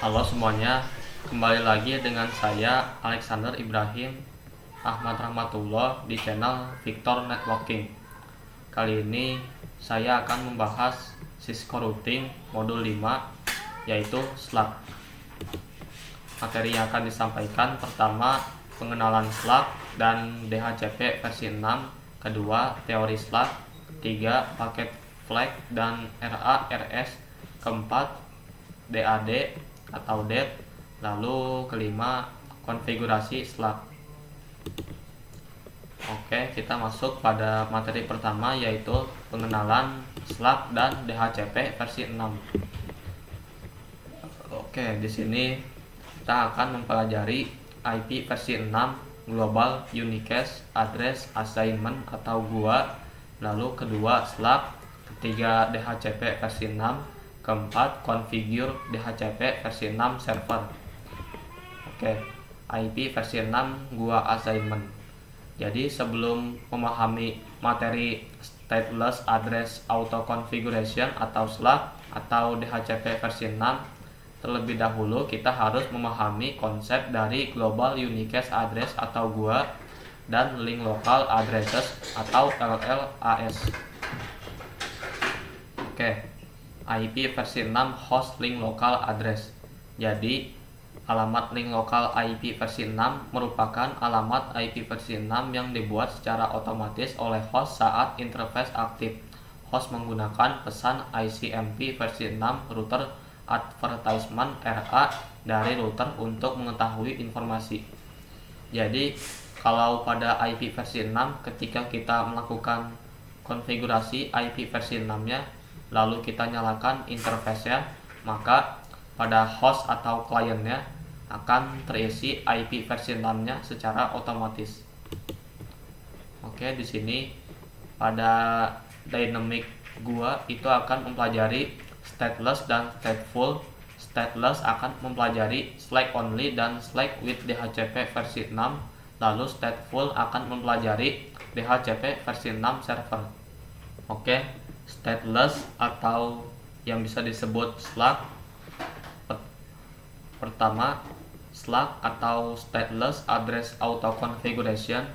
Halo semuanya, kembali lagi dengan saya Alexander Ibrahim Ahmad Rahmatullah di channel Victor Networking. Kali ini saya akan membahas Cisco Routing modul 5 yaitu Slack. Materi yang akan disampaikan pertama pengenalan Slack dan DHCP versi 6, kedua teori Slack, ketiga paket flag dan RARS, keempat DAD atau DAT, lalu kelima konfigurasi Slack. Oke, kita masuk pada materi pertama yaitu pengenalan Slack dan DHCP versi 6. Oke, di sini kita akan mempelajari IP versi 6, Global Unicast Address Assignment atau GUA, lalu kedua Slack, ketiga DHCP versi 6, keempat configure DHCP versi 6 server. Oke, IP versi 6 GUA assignment. Jadi sebelum memahami materi stateless address auto configuration atau Slack atau DHCP versi 6, terlebih dahulu kita harus memahami konsep dari Global Unicast Address atau GUA dan Link Local Addresses atau LLAS. Oke, IP versi 6 host link local address. Jadi alamat link lokal IP versi 6 merupakan alamat IP versi 6 yang dibuat secara otomatis oleh host saat interface aktif. Host menggunakan pesan ICMP versi 6 router advertisement RA dari router untuk mengetahui informasi. Jadi kalau pada IP versi 6 ketika kita melakukan konfigurasi IP versi 6-nya lalu kita nyalakan interface-nya, maka pada host atau kliennya akan terisi IP versi 6-nya secara otomatis. Oke, di sini pada dynamic GUA itu akan mempelajari stateless dan stateful. Stateless akan mempelajari Slack only dan Slack with DHCP versi 6, lalu stateful akan mempelajari DHCP versi 6 server. Oke, stateless atau yang bisa disebut Slack. Pertama, Slack atau stateless address auto configuration,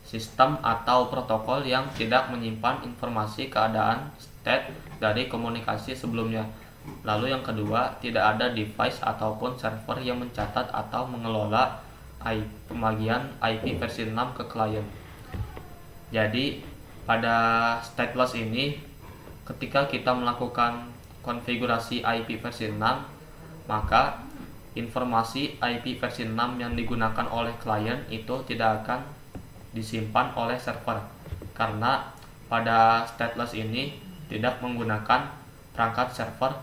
sistem atau protokol yang tidak menyimpan informasi keadaan state dari komunikasi sebelumnya. Lalu yang kedua, tidak ada device ataupun server yang mencatat atau mengelola pembagian IP versi 6 ke klien. Jadi pada stateless ini, ketika kita melakukan konfigurasi IP versi 6, maka informasi IP versi 6 yang digunakan oleh klien itu tidak akan disimpan oleh server, karena pada stateless ini tidak menggunakan perangkat server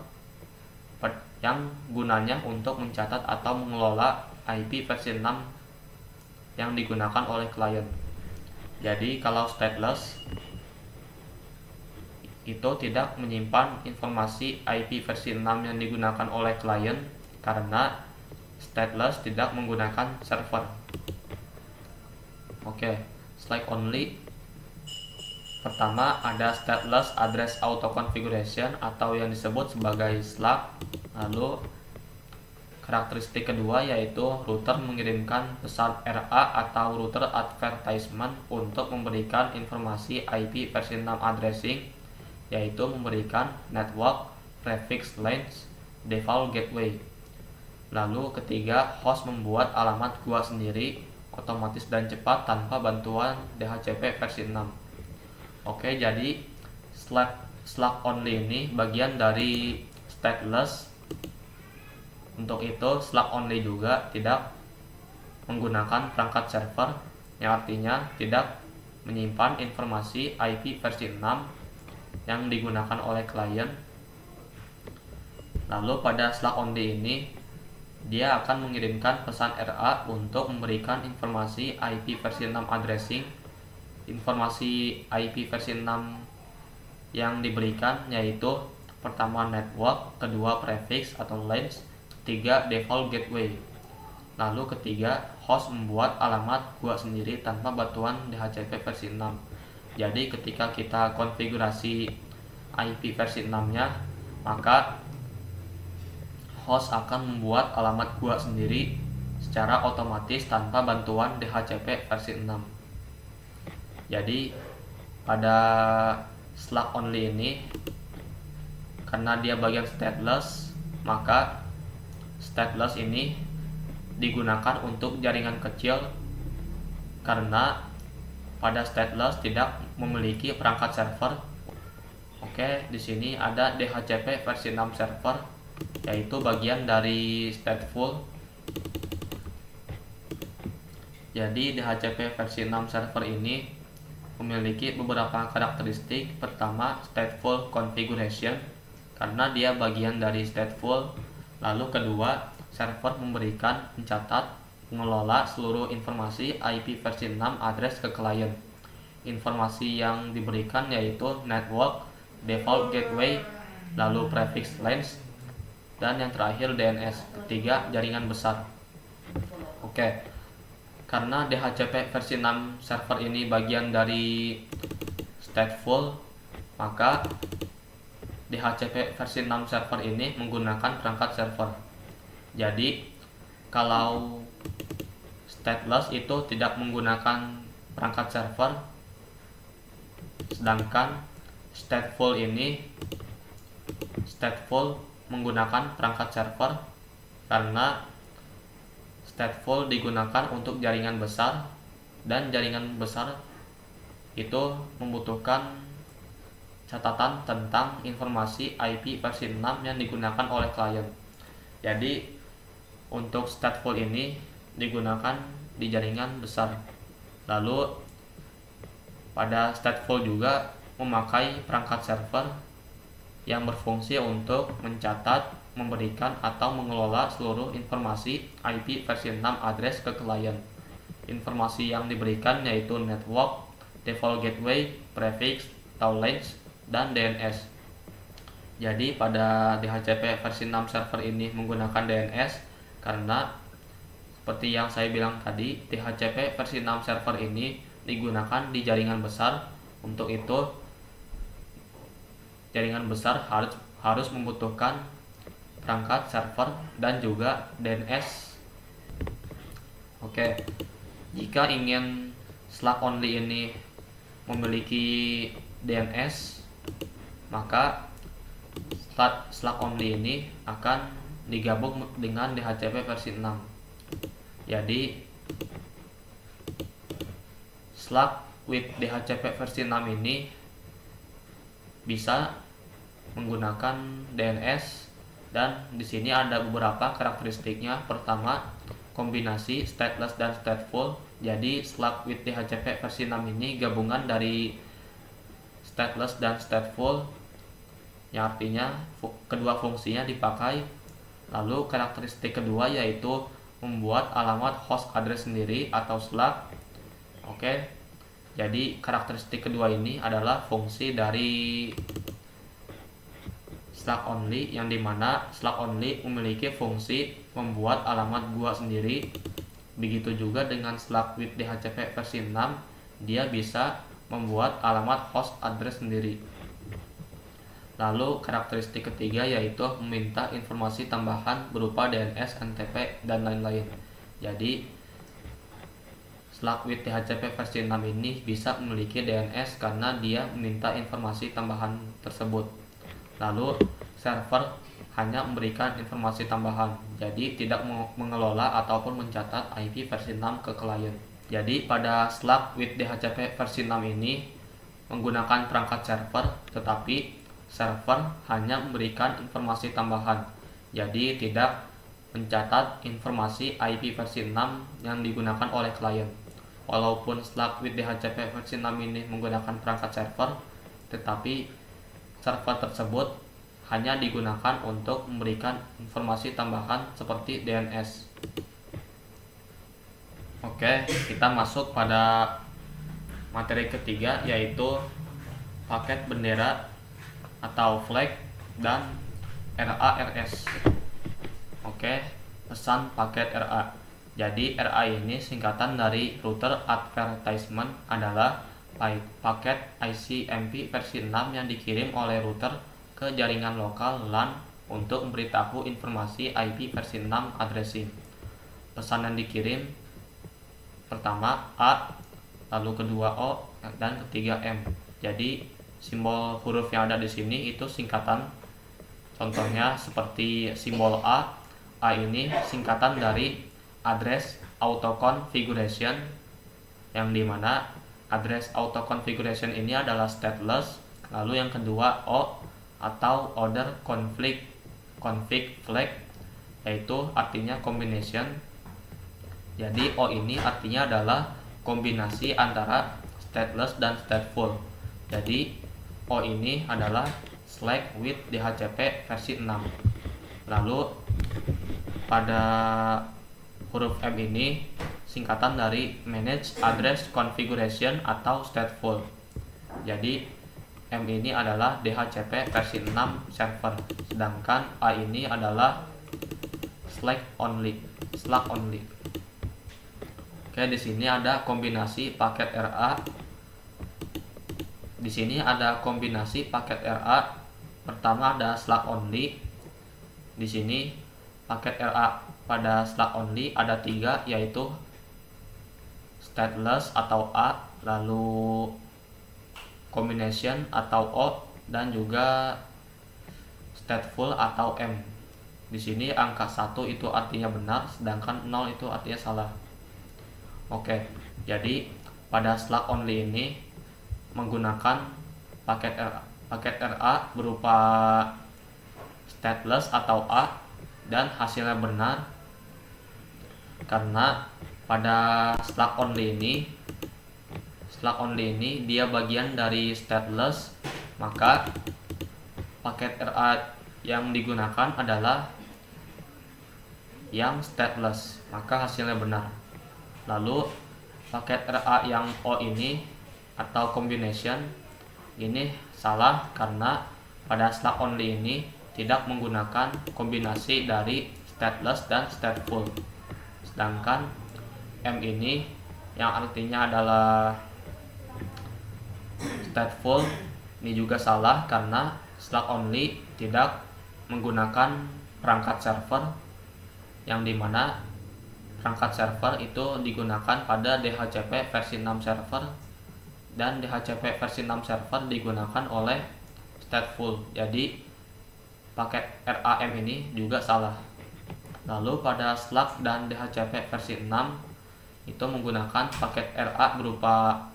yang gunanya untuk mencatat atau mengelola IP versi 6 yang digunakan oleh klien. Jadi kalau stateless itu tidak menyimpan informasi IP versi 6 yang digunakan oleh klien karena stateless tidak menggunakan server. Oke, Slack only. Pertama ada stateless address auto configuration atau yang disebut sebagai Slack. Lalu karakteristik kedua yaitu router mengirimkan pesan RA atau router advertisement untuk memberikan informasi IP versi 6 addressing, yaitu memberikan network, prefix lanes, default gateway. Lalu ketiga, host membuat alamat GUA sendiri, otomatis dan cepat tanpa bantuan DHCP versi 6. Oke, jadi Slack only ini bagian dari stateless. Untuk itu Slack only juga tidak menggunakan perangkat server, yang artinya tidak menyimpan informasi IP versi 6 yang digunakan oleh klien. Lalu pada Slack only ini dia akan mengirimkan pesan RA untuk memberikan informasi IP versi 6 addressing. Informasi IP versi 6 yang diberikan yaitu pertama network, kedua prefix atau lanes, ketiga default gateway. Lalu ketiga, host membuat alamat GUA sendiri tanpa bantuan DHCP versi 6. Jadi ketika kita konfigurasi IP versi 6-nya, maka host akan membuat alamat gua sendiri secara otomatis tanpa bantuan DHCP versi 6. Jadi pada slug only ini, karena dia bagian stateless, maka stateless ini digunakan untuk jaringan kecil karena pada stateless tidak memiliki perangkat server. Oke, di sini ada DHCP versi 6 server, yaitu bagian dari stateful. Jadi DHCP versi 6 server ini memiliki beberapa karakteristik. Pertama, stateful configuration, karena dia bagian dari stateful. Lalu kedua, server memberikan, mencatat, mengelola seluruh informasi IP versi 6 address ke klien. Informasi yang diberikan yaitu network, default gateway, lalu prefix lanes, dan yang terakhir DNS. Ketiga, jaringan besar. Oke, karena DHCP versi 6 server ini bagian dari stateful, maka DHCP versi 6 server ini menggunakan perangkat server. Jadi kalau stateless itu tidak menggunakan perangkat server, sedangkan stateful menggunakan perangkat server, karena stateful digunakan untuk jaringan besar, dan jaringan besar itu membutuhkan catatan tentang informasi IP versi 6 yang digunakan oleh klien. Jadi untuk stateful ini digunakan di jaringan besar. Lalu pada stateful juga memakai perangkat server yang berfungsi untuk mencatat, memberikan, atau mengelola seluruh informasi IP versi 6 address ke klien. Informasi yang diberikan yaitu network, default gateway, prefix, atau lanes, dan DNS. Jadi pada DHCP versi 6 server ini menggunakan DNS karena seperti yang saya bilang tadi, DHCP versi 6 server ini digunakan di jaringan besar. Untuk itu jaringan besar harus membutuhkan perangkat server dan juga DNS. Oke, jika ingin slug only ini memiliki DNS, maka slug only ini akan digabung dengan DHCP versi 6. Jadi slug with DHCP versi 6 ini bisa menggunakan DNS, dan di sini ada beberapa karakteristiknya. Pertama, kombinasi stateless dan stateful. Jadi slug with DHCP versi 6 ini gabungan dari stateless dan stateful, yang artinya kedua fungsinya dipakai. Lalu karakteristik kedua yaitu membuat alamat host address sendiri atau slug. Oke, jadi karakteristik kedua ini adalah fungsi dari slug only, yang dimana slug only memiliki fungsi membuat alamat gua sendiri. Begitu juga dengan slug with DHCP versi 6, dia bisa membuat alamat host address sendiri. Lalu karakteristik ketiga yaitu meminta informasi tambahan berupa DNS, NTP, dan lain-lain. Jadi slug with DHCP versi 6 ini bisa memiliki DNS karena dia meminta informasi tambahan tersebut. Lalu server hanya memberikan informasi tambahan, jadi tidak mengelola ataupun mencatat IP versi 6 ke klien. Jadi pada slug with DHCP versi 6 ini menggunakan perangkat server, tetapi server hanya memberikan informasi tambahan, jadi tidak mencatat informasi IP versi 6 yang digunakan oleh klien. Walaupun slug with DHCP versi 6 ini menggunakan perangkat server, tetapi server tersebut hanya digunakan untuk memberikan informasi tambahan seperti DNS. Oke, kita masuk pada materi ketiga yaitu paket bendera atau flag dan RARS. Oke, pesan paket RA. Jadi RA ini singkatan dari router advertisement, adalah paket ICMP versi 6 yang dikirim oleh router ke jaringan lokal LAN untuk memberitahu informasi IP versi 6 addressing. Pesan yang dikirim pertama A, lalu kedua O, dan ketiga M. Jadi simbol huruf yang ada di sini itu singkatan. Contohnya seperti simbol A ini singkatan dari address auto configuration, yang dimana address auto configuration ini adalah stateless. Lalu yang kedua O atau order config flag, yaitu artinya combination. Jadi O ini artinya adalah kombinasi antara stateless dan stateful. Jadi O ini adalah select with DHCP versi 6. Lalu pada huruf M ini singkatan dari manage address configuration atau stateful. Jadi M ini adalah DHCP versi 6 server, sedangkan A ini adalah slack only. Oke, di sini ada kombinasi paket RA. Di sini ada kombinasi paket RA. Pertama ada slack only. Di sini paket RA pada slack only ada 3, yaitu stateless atau A, lalu combination atau O, dan juga stateful atau M. Di sini angka 1 itu artinya benar, sedangkan 0 itu artinya salah. Oke, jadi pada slack only ini menggunakan paket RA berupa stateless atau A, dan hasilnya benar karena pada slack only ini dia bagian dari stateless, maka paket RA yang digunakan adalah yang stateless, maka hasilnya benar. Lalu paket RA yang O ini atau combination ini salah karena pada slack only ini tidak menggunakan kombinasi dari stateless dan stateful. Sedangkan M ini yang artinya adalah stateful ini juga salah karena slack only tidak menggunakan perangkat server, yang dimana perangkat server itu digunakan pada DHCP versi 6 server, dan DHCP versi 6 server digunakan oleh stateful. Jadi paket RAM ini juga salah. Lalu pada Slack dan DHCP versi 6 itu menggunakan paket RA berupa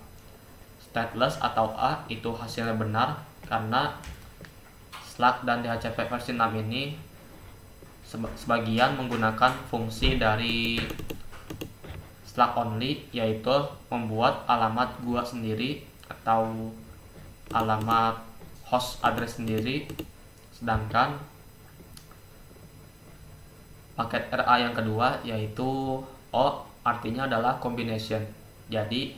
stateless atau A, itu hasilnya benar karena Slack dan DHCP versi 6 ini sebagian menggunakan fungsi dari Slack only, yaitu membuat alamat gua sendiri atau alamat host address sendiri. Sedangkan paket RA yang kedua yaitu O artinya adalah combination. Jadi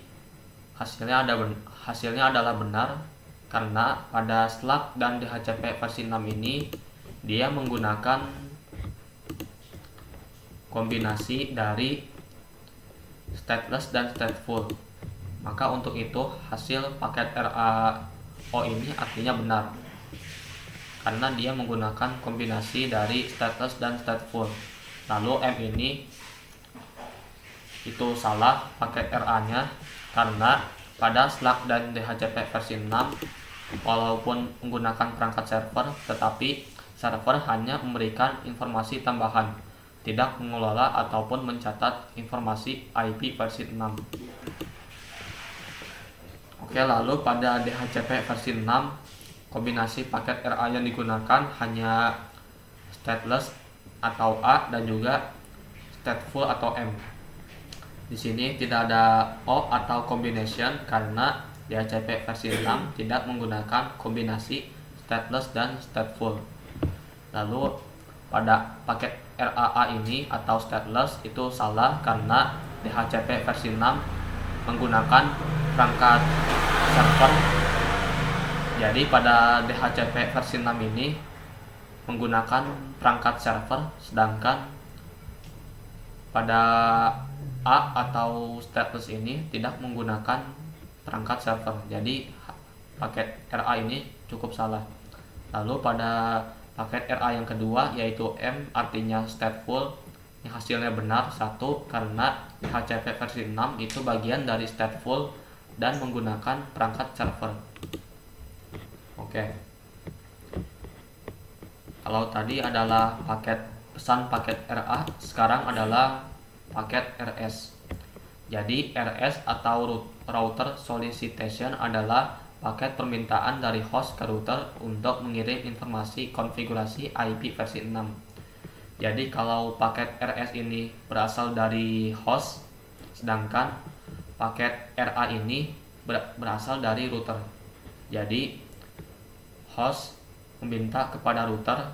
hasilnya adalah benar karena pada Slack dan DHCP versi 6 ini dia menggunakan kombinasi dari stateless dan stateful. Maka untuk itu hasil paket RAO ini artinya benar karena dia menggunakan kombinasi dari stateless dan stateful. Lalu M ini itu salah paket RA-nya karena pada Slack dan DHCP versi 6 walaupun menggunakan perangkat server, tetapi server hanya memberikan informasi tambahan, tidak mengelola ataupun mencatat informasi IP versi 6. Oke, lalu pada DHCP versi 6 kombinasi paket RA yang digunakan hanya stateless atau A dan juga stateful atau M. Di sini tidak ada O atau combination karena DHCP versi 6 tidak menggunakan kombinasi stateless dan stateful. Lalu pada paket RAA ini atau stateless itu salah karena DHCP versi 6 menggunakan perangkat server. Jadi pada DHCP versi 6 ini menggunakan perangkat server, sedangkan pada A atau stateless ini tidak menggunakan perangkat server. Jadi paket RA ini cukup salah. Lalu pada paket RA yang kedua yaitu M artinya stateful, yang hasilnya benar 1 karena DHCP versi 6 itu bagian dari stateful dan menggunakan perangkat server. Oke. Kalau tadi adalah pesan paket RA, sekarang adalah paket RS. Jadi RS atau router solicitation adalah paket permintaan dari host ke router untuk mengirim informasi konfigurasi IP versi 6. Jadi kalau paket RS ini berasal dari host, sedangkan paket RA ini berasal dari router. Jadi host meminta kepada router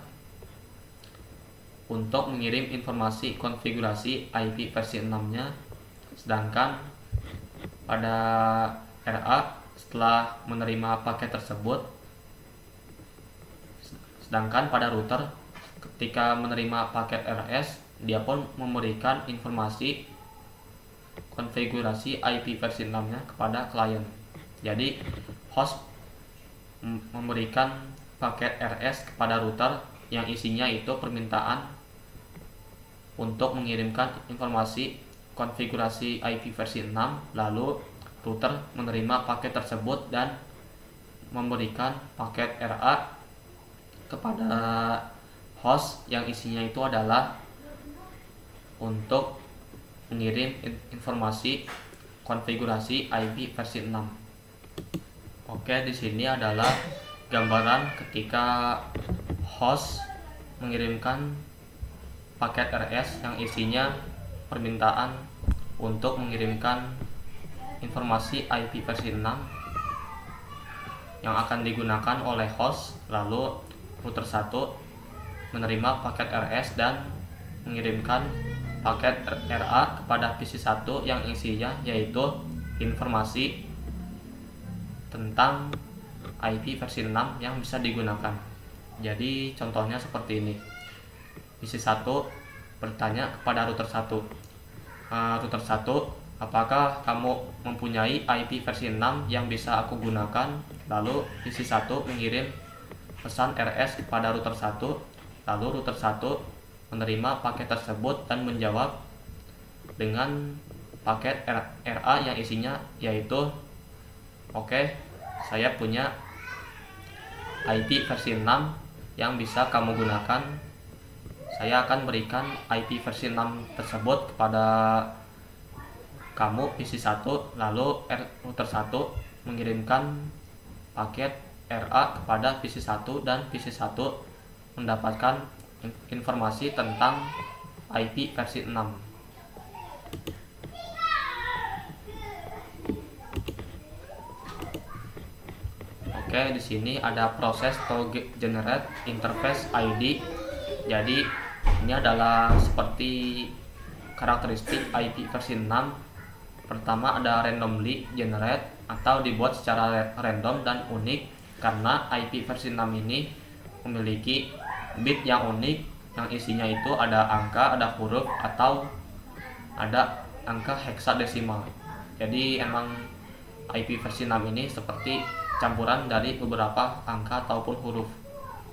untuk mengirim informasi konfigurasi IP versi 6-nya, sedangkan pada RA setelah menerima paket tersebut, sedangkan pada router ketika menerima paket RS, dia pun memberikan informasi konfigurasi IP versi 6-nya kepada klien. Jadi host memberikan paket RS kepada router yang isinya itu permintaan untuk mengirimkan informasi konfigurasi IP versi 6, lalu router menerima paket tersebut dan memberikan paket RA kepada host yang isinya itu adalah untuk mengirim informasi konfigurasi IP versi 6. Oke, di sini adalah gambaran ketika host mengirimkan paket RS yang isinya permintaan untuk mengirimkan informasi IP versi 6 yang akan digunakan oleh host, lalu router 1 menerima paket RS dan mengirimkan paket RA kepada PC 1 yang isinya yaitu informasi tentang IP versi 6 yang bisa digunakan. Jadi contohnya seperti ini. PC 1 bertanya kepada router 1, router 1, apakah kamu mempunyai IP versi 6 yang bisa aku gunakan? Lalu PC 1 mengirim pesan RS kepada router 1, lalu router 1 menerima paket tersebut dan menjawab dengan paket RA yang isinya yaitu, oke, saya punya IP versi 6 yang bisa kamu gunakan. Saya akan berikan IP versi 6 tersebut kepada kamu PC 1, lalu router 1 mengirimkan paket RA kepada PC 1 dan PC 1 mendapatkan informasi tentang IP versi 6. Oke, di sini ada proses to generate interface ID. Jadi ini adalah seperti karakteristik IP versi 6. Pertama ada randomly generate atau dibuat secara random dan unik, karena IP versi 6 ini memiliki bit yang unik yang isinya itu ada angka, ada huruf, atau ada angka heksadesimal. Jadi emang IP versi 6 ini seperti campuran dari beberapa angka ataupun huruf.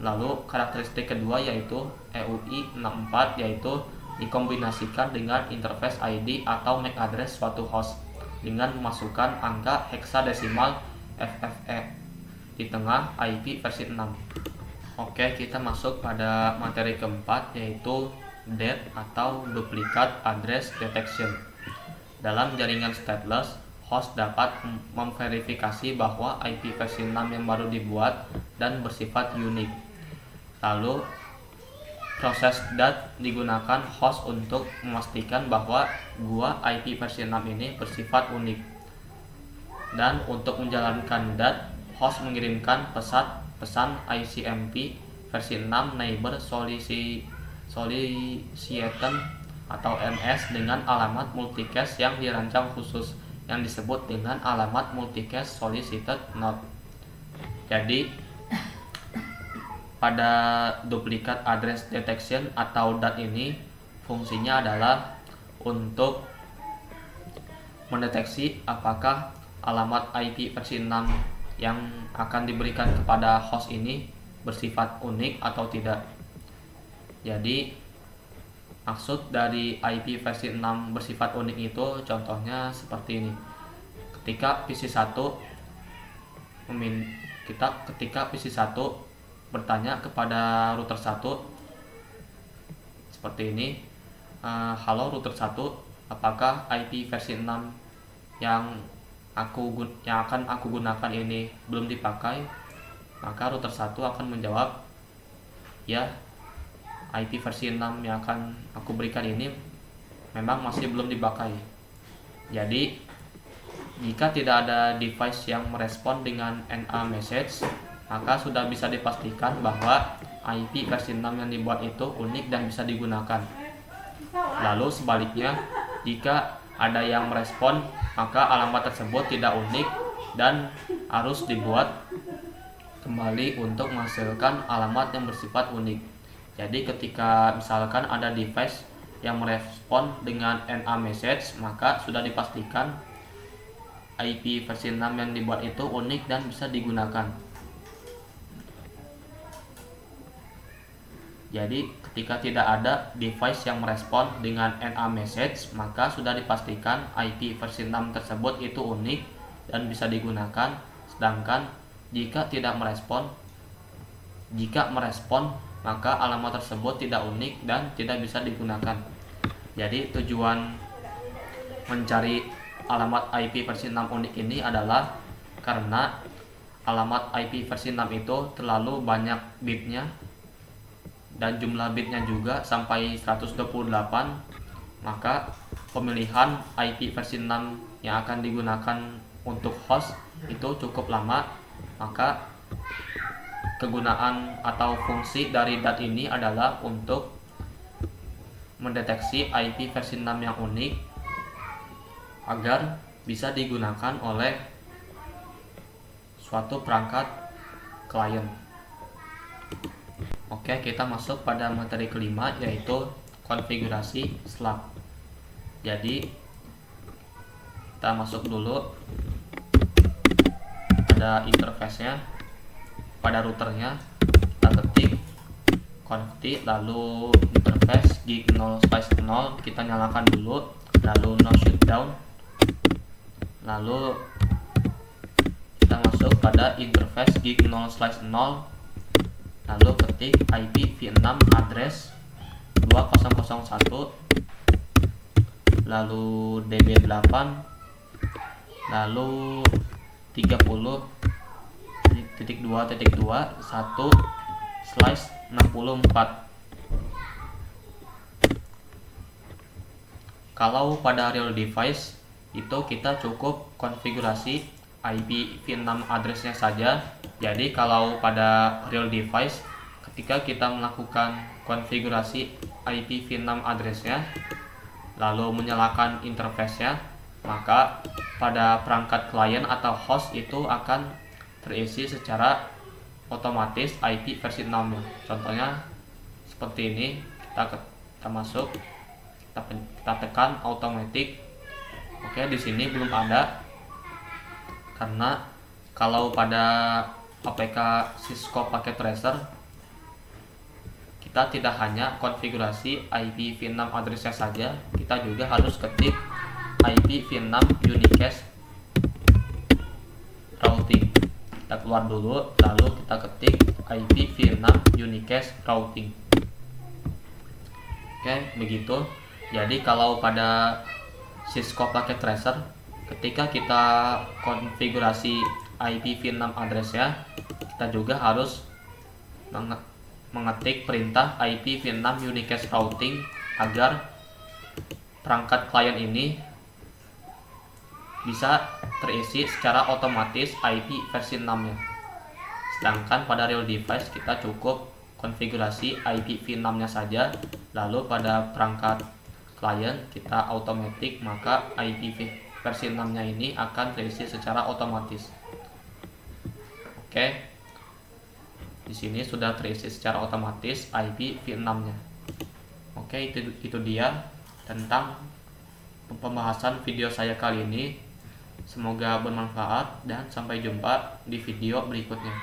Lalu karakteristik kedua yaitu EUI 64, yaitu dikombinasikan dengan interface ID atau MAC address suatu host dengan memasukkan angka heksadesimal FFE di tengah IP versi 6. Oke, kita masuk pada materi keempat yaitu DAT atau Duplicate Address Detection. Dalam jaringan stateless, host dapat memverifikasi bahwa IP versi 6 yang baru dibuat dan bersifat unik. Lalu proses DAT digunakan host untuk memastikan bahwa IP versi 6 ini bersifat unik. Dan untuk menjalankan DAT, host mengirimkan pesan ICMP versi 6 Neighbor Solicitation atau MS dengan alamat multicast yang dirancang khusus yang disebut dengan alamat multicast solicited node. Jadi pada duplicate address detection atau DAT ini fungsinya adalah untuk mendeteksi apakah alamat IP versi 6 yang akan diberikan kepada host ini bersifat unik atau tidak. Jadi maksud dari IP versi 6 bersifat unik itu contohnya seperti ini. Ketika PC1 bertanya kepada router 1 seperti ini, halo router 1, apakah IP versi 6 yang akan aku gunakan ini belum dipakai? Maka router 1 akan menjawab, ya, IP versi 6 yang akan aku berikan ini memang masih belum dipakai. Jadi jika tidak ada device yang merespon dengan NA message, maka sudah bisa dipastikan bahwa IP versi 6 yang dibuat itu unik dan bisa digunakan. Lalu sebaliknya, jika ada yang merespon, maka alamat tersebut tidak unik dan harus dibuat kembali untuk menghasilkan alamat yang bersifat unik. Jadi ketika misalkan ada device yang merespon dengan NA message, maka sudah dipastikan IP versi 6 yang dibuat itu unik dan bisa digunakan. Jadi ketika tidak ada device yang merespon dengan NA message, maka sudah dipastikan IP versi 6 tersebut itu unik dan bisa digunakan. Sedangkan jika merespon, maka alamat tersebut tidak unik dan tidak bisa digunakan. Jadi tujuan mencari alamat IP versi 6 unik ini adalah karena alamat IP versi 6 itu terlalu banyak bitnya dan jumlah bitnya juga sampai 128, maka pemilihan IP versi 6 yang akan digunakan untuk host itu cukup lama. Maka kegunaan atau fungsi dari DAT ini adalah untuk mendeteksi IP versi 6 yang unik agar bisa digunakan oleh suatu perangkat klien. Oke, kita masuk pada materi kelima, yaitu konfigurasi slab. Jadi kita masuk dulu pada interface-nya, pada routernya. Kita ketik config, lalu interface gig 0/0, kita nyalakan dulu, lalu no shutdown. Lalu kita masuk pada interface gig 0/0, lalu ketik IP v6 address 2001, lalu db8, lalu 30.2.2/64. Kalau pada real device itu kita cukup konfigurasi IP v6 address-nya saja. Jadi kalau pada real device, ketika kita melakukan konfigurasi IP v6 address-nya lalu menyalakan interface-nya, maka pada perangkat klien atau host itu akan terisi secara otomatis IP versi 6-nya. Contohnya seperti ini, kita masuk, kita tekan automatic. Oke, di sini belum ada, karena kalau pada APK Cisco Packet Tracer kita tidak hanya konfigurasi IP v6 address-nya saja, kita juga harus ketik IP v6 unicast routing. Kita keluar dulu, lalu kita ketik IP v6 unicast routing. Oke, begitu. Jadi kalau pada Cisco Packet Tracer, ketika kita konfigurasi IP v6 address-nya, kita juga harus mengetik perintah IP v6 unicast routing agar perangkat klien ini bisa terisi secara otomatis IP versi 6-nya. Sedangkan pada real device kita cukup konfigurasi IP v6-nya saja, lalu pada perangkat klien kita automatic, maka IP versi 6-nya ini akan terisi secara otomatis. Oke. Di sini sudah terisi secara otomatis IP v6-nya. Oke, itu dia tentang pembahasan video saya kali ini. Semoga bermanfaat dan sampai jumpa di video berikutnya.